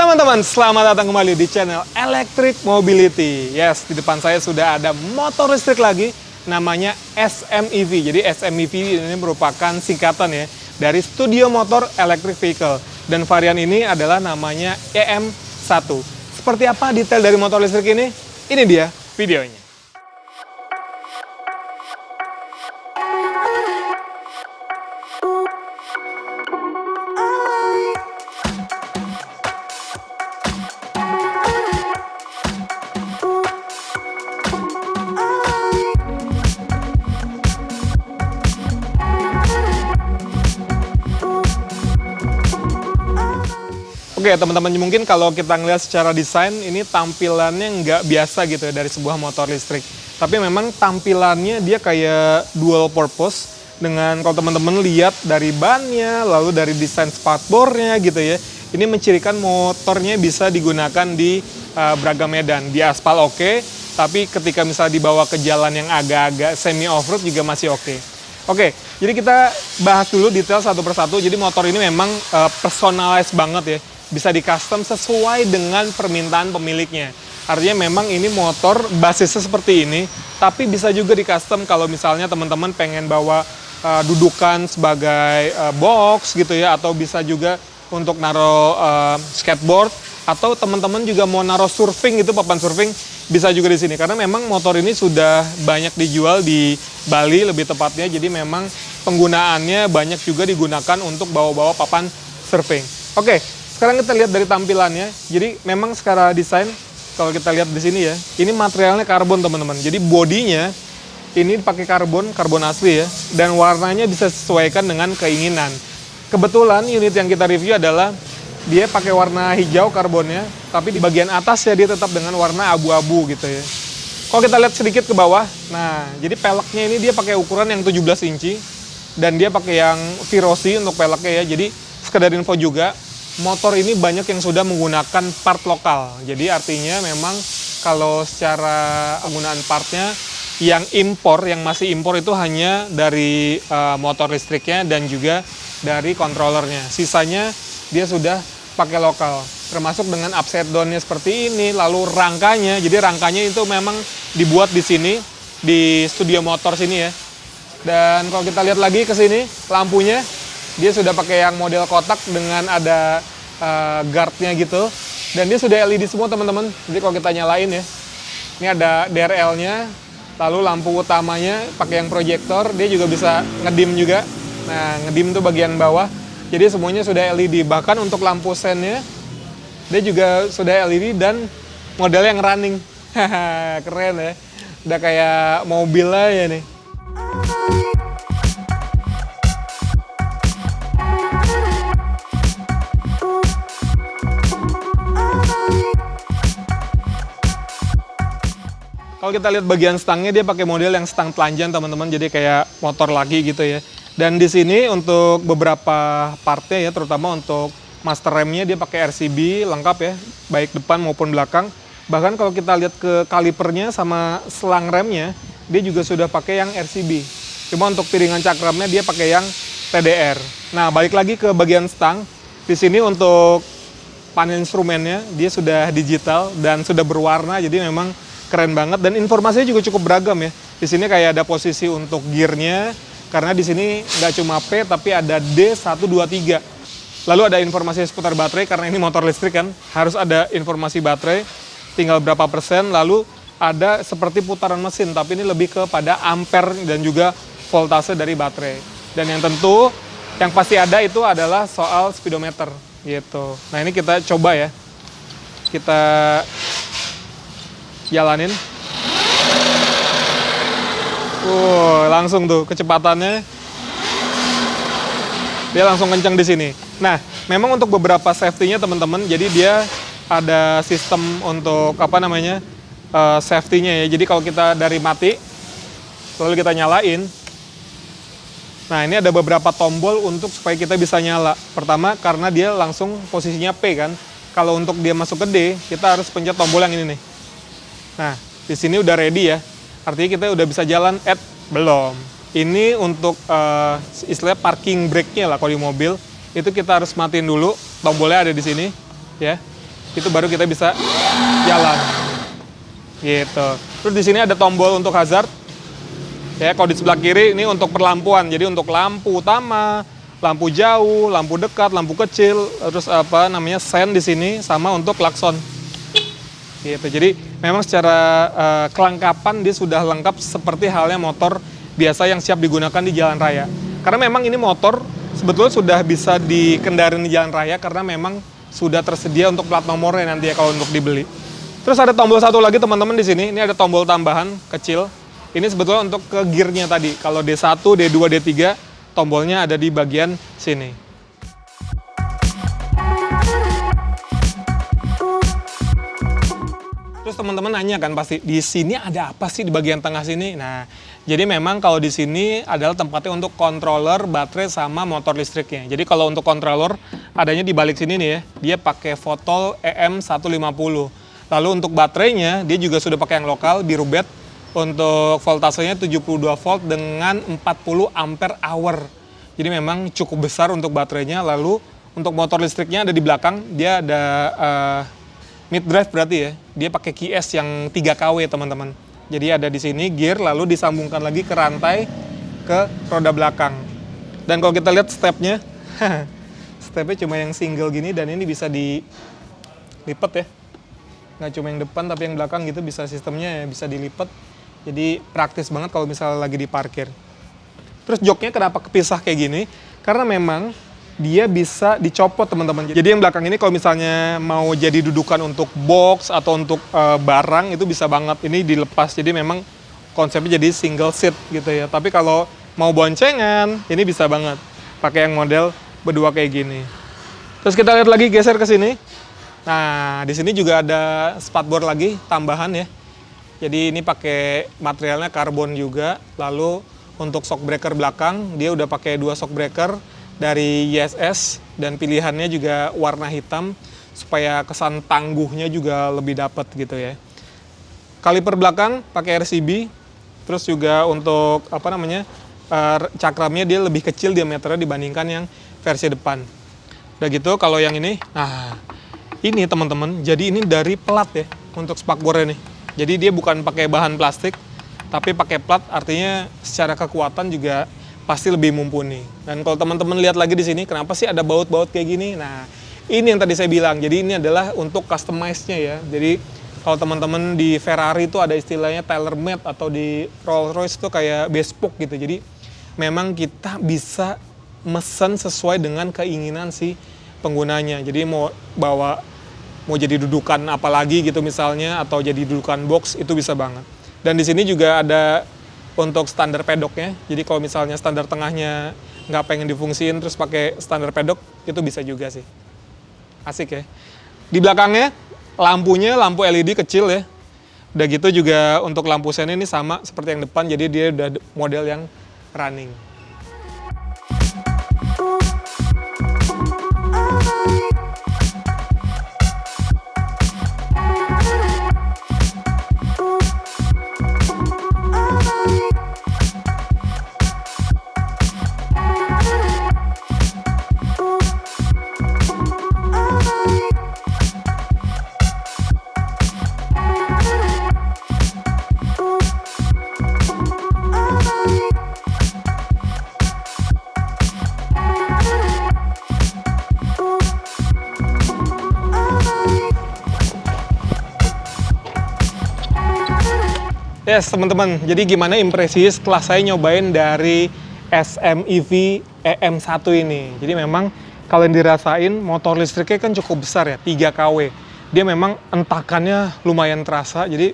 Teman-teman, selamat datang kembali di channel Electric Mobility. Yes, di depan saya sudah ada motor listrik lagi, namanya SMEV. Jadi SMEV ini merupakan singkatan ya dari Studio Motor Electric Vehicle. Dan varian ini adalah namanya EM1. Seperti apa detail dari motor listrik ini? Ini dia videonya. Oke teman-teman, mungkin kalau kita ngelihat secara desain ini tampilannya nggak biasa gitu ya dari sebuah motor listrik. Tapi memang tampilannya dia kayak dual purpose dengan kalau teman-teman lihat dari bannya, lalu dari desain spakbornya gitu ya. Ini mencirikan motornya bisa digunakan di beragam medan. Di aspal oke, tapi ketika misalnya dibawa ke jalan yang agak-agak semi off-road juga masih oke. Oke, jadi kita bahas dulu detail satu persatu. Jadi motor ini memang personalized banget ya. Bisa di-custom sesuai dengan permintaan pemiliknya. Artinya memang ini motor basisnya seperti ini, tapi bisa juga di-custom kalau misalnya teman-teman pengen bawa dudukan sebagai box gitu ya, atau bisa juga untuk naruh skateboard, atau teman-teman juga mau naruh surfing gitu, papan surfing, bisa juga di sini. Karena memang motor ini sudah banyak dijual di Bali lebih tepatnya, jadi memang penggunaannya banyak juga digunakan untuk bawa-bawa papan surfing. Oke. Sekarang kita lihat dari tampilannya. Jadi memang secara desain kalau kita lihat di sini ya, ini materialnya karbon teman-teman. Jadi bodinya ini pakai karbon asli ya, dan warnanya bisa disesuaikan dengan keinginan. Kebetulan unit yang kita review adalah dia pakai warna hijau karbonnya, tapi di bagian atas ya dia tetap dengan warna abu-abu gitu ya. Kalau kita lihat sedikit ke bawah, nah jadi peleknya ini dia pakai ukuran yang 17 inci dan dia pakai yang Virosi untuk peleknya ya. Jadi sekedar info juga, motor ini banyak yang sudah menggunakan part lokal. Jadi artinya memang kalau secara penggunaan partnya yang impor, yang masih impor itu hanya dari motor listriknya dan juga dari controllernya. Sisanya dia sudah pakai lokal. Termasuk dengan upside down-nya seperti ini, lalu rangkanya. Jadi rangkanya itu memang dibuat di sini, di studio motor sini ya. Dan kalau kita lihat lagi ke sini, lampunya dia sudah pakai yang model kotak dengan ada guardnya gitu, dan dia sudah LED semua teman-teman. Jadi kalau kita nyalain ya, ini ada DRL-nya, lalu lampu utamanya pakai yang proyektor, dia juga bisa ngedim juga. Nah, ngedim tuh bagian bawah, jadi semuanya sudah LED. Bahkan untuk lampu sennya, dia juga sudah LED dan model yang running. Keren ya, udah kayak mobil aja nih. Kalau kita lihat bagian stangnya, dia pakai model yang stang telanjang teman-teman, jadi kayak motor lagi gitu ya. Dan di sini untuk beberapa partnya ya, terutama untuk master remnya dia pakai RCB lengkap ya, baik depan maupun belakang. Bahkan kalau kita lihat ke kalipernya sama selang remnya, dia juga sudah pakai yang RCB. Cuma untuk piringan cakramnya dia pakai yang TDR. Nah, balik lagi ke bagian stang. Di sini untuk panel instrumennya dia sudah digital dan sudah berwarna, jadi memang keren banget, dan informasinya juga cukup beragam ya. Di sini kayak ada posisi untuk gearnya, karena di sini nggak cuma P tapi ada D, 1, 2, 3. Lalu ada informasi seputar baterai, karena ini motor listrik kan, harus ada informasi baterai, tinggal berapa persen. Lalu ada seperti putaran mesin, tapi ini lebih kepada ampere dan juga voltase dari baterai. Dan yang tentu, yang pasti ada itu adalah soal speedometer gitu. Nah ini kita coba ya, kita jalanin. Langsung tuh kecepatannya. Dia langsung kencang di sini. Nah, memang untuk beberapa safety-nya teman-teman, jadi dia ada sistem untuk safety-nya ya. Jadi kalau kita dari mati, lalu kita nyalain. Nah, ini ada beberapa tombol untuk supaya kita bisa nyala. Pertama, karena dia langsung posisinya P kan. Kalau untuk dia masuk ke D, kita harus pencet tombol yang ini nih. Nah, di sini udah ready ya. Artinya kita udah bisa jalan, belum. Ini untuk istilah parking brake-nya lah kalau di mobil. Itu kita harus matiin dulu, tombolnya ada di sini ya. itu baru kita bisa jalan. Gitu. Terus di sini ada tombol untuk hazard. Ya, kalau di sebelah kiri ini untuk perlampuan. Jadi untuk lampu utama, lampu jauh, lampu dekat, lampu kecil, terus sen di sini sama untuk klakson. Gitu. Jadi memang secara kelengkapan dia sudah lengkap seperti halnya motor biasa yang siap digunakan di jalan raya. Karena memang ini motor sebetulnya sudah bisa dikendarin di jalan raya karena memang sudah tersedia untuk plat nomornya nanti ya kalau untuk dibeli. Terus ada tombol satu lagi teman-teman di sini. Ini ada tombol tambahan kecil. Ini sebetulnya untuk ke gearnya tadi. Kalau D1, D2, D3, tombolnya ada di bagian sini. Terus teman-teman nanya kan pasti, di sini ada apa sih di bagian tengah sini? Nah, jadi memang kalau di sini adalah tempatnya untuk controller, baterai, sama motor listriknya. Jadi kalau untuk controller, adanya di balik sini nih ya. Dia pakai Fotol EM150. Lalu untuk baterainya, dia juga sudah pakai yang lokal, biru bed. Untuk voltasenya 72 volt dengan 40 ampere hour. Jadi memang cukup besar untuk baterainya. Lalu untuk motor listriknya ada di belakang, dia ada mid drive berarti ya. Dia pakai QS yang 3 kW teman-teman. Jadi ada di sini gear, lalu disambungkan lagi ke rantai ke roda belakang. Dan kalau kita lihat stepnya, stepnya cuma yang single gini dan ini bisa dilipat ya. Nggak cuma yang depan tapi yang belakang gitu bisa sistemnya ya, bisa dilipat. Jadi praktis banget kalau misalnya lagi diparkir. Terus joknya kenapa kepisah kayak gini? Karena memang dia bisa dicopot teman-teman. Jadi yang belakang ini kalau misalnya mau jadi dudukan untuk box atau untuk barang itu bisa banget. Ini dilepas, jadi memang konsepnya jadi single seat gitu ya. Tapi kalau mau boncengan, ini bisa banget. Pakai yang model berdua kayak gini. Terus kita lihat lagi, geser ke sini. Nah, di sini juga ada spatboard lagi tambahan ya. Jadi ini pakai materialnya karbon juga. Lalu untuk shock breaker belakang, dia udah pakai 2 shock breaker dari YSS dan pilihannya juga warna hitam supaya kesan tangguhnya juga lebih dapat gitu ya. Kaliper belakang pakai RCB. Terus juga untuk cakramnya dia lebih kecil diameternya dibandingkan yang versi depan. Udah gitu kalau yang ini, nah ini teman-teman, jadi ini dari plat ya untuk spakbornya nih. Jadi dia bukan pakai bahan plastik, tapi pakai plat, artinya secara kekuatan juga pasti lebih mumpuni. Dan kalau teman-teman lihat lagi di sini, kenapa sih ada baut-baut kayak gini? Nah, ini yang tadi saya bilang. Jadi ini adalah untuk customize-nya ya. Jadi kalau teman-teman di Ferrari itu ada istilahnya tailor made atau di Rolls-Royce itu kayak bespoke gitu. Jadi memang kita bisa mesen sesuai dengan keinginan si penggunanya. Jadi mau jadi dudukan apalagi gitu misalnya, atau jadi dudukan box, itu bisa banget. Dan di sini juga ada untuk standar pedoknya. Jadi kalau misalnya standar tengahnya nggak pengen difungsiin terus pakai standar pedok, itu bisa juga sih. Asik ya. Di belakangnya lampunya lampu LED kecil ya. Udah gitu juga untuk lampu sen ini sama seperti yang depan, jadi dia udah model yang running. Yes teman-teman, jadi gimana impresi setelah saya nyobain dari SMEV EM1 ini. Jadi memang kalau yang dirasain motor listriknya kan cukup besar ya, 3 kW. Dia memang entakannya lumayan terasa, jadi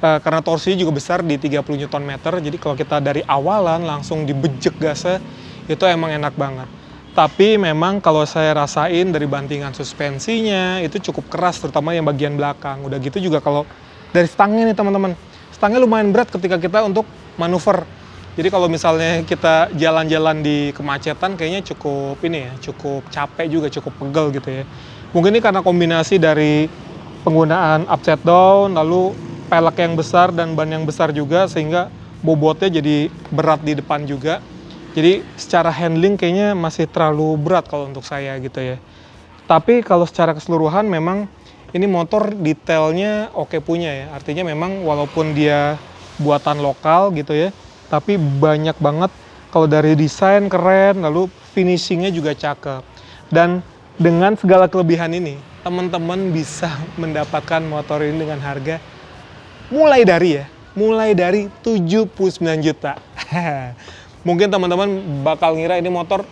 karena torsinya juga besar di 30 Nm, jadi kalau kita dari awalan langsung dibejek gasnya, itu emang enak banget. Tapi memang kalau saya rasain dari bantingan suspensinya, itu cukup keras, terutama yang bagian belakang. Udah gitu juga kalau dari stangnya nih teman-teman, stangnya lumayan berat ketika kita untuk manuver. Jadi kalau misalnya kita jalan-jalan di kemacetan kayaknya cukup cukup capek juga, cukup pegel gitu ya. Mungkin ini karena kombinasi dari penggunaan upside down, lalu pelek yang besar dan ban yang besar juga, sehingga bobotnya jadi berat di depan juga. Jadi secara handling kayaknya masih terlalu berat kalau untuk saya gitu ya. Tapi kalau secara keseluruhan memang ini motor detailnya oke punya ya. Artinya memang walaupun dia buatan lokal gitu ya, tapi banyak banget kalau dari desain keren, lalu finishingnya juga cakep. Dan dengan segala kelebihan ini, teman-teman bisa mendapatkan motor ini dengan harga mulai dari 79 juta. Mungkin teman-teman bakal ngira ini motor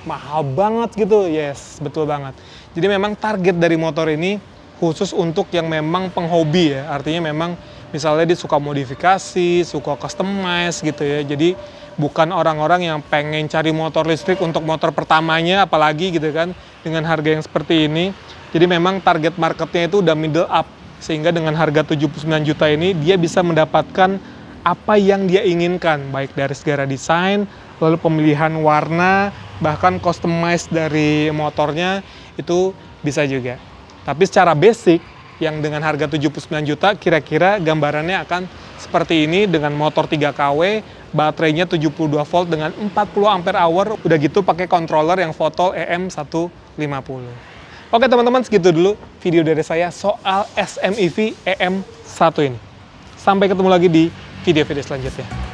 mahal banget gitu. Yes, betul banget. Jadi memang target dari motor ini khusus untuk yang memang penghobi ya. Artinya memang misalnya dia suka modifikasi, suka customize gitu ya. Jadi bukan orang-orang yang pengen cari motor listrik untuk motor pertamanya apalagi gitu kan, dengan harga yang seperti ini. Jadi memang target marketnya itu udah middle up, sehingga dengan harga 79 juta ini dia bisa mendapatkan apa yang dia inginkan, baik dari segala desain, lalu pemilihan warna, bahkan customize dari motornya itu bisa juga. Tapi secara basic, yang dengan harga 79 juta, kira-kira gambarannya akan seperti ini dengan motor 3 kW, baterainya 72 volt dengan 40 ampere hour, udah gitu pakai controller yang Fotol EM150. Oke teman-teman, segitu dulu video dari saya soal SMEV EM1 ini. Sampai ketemu lagi di video-video selanjutnya.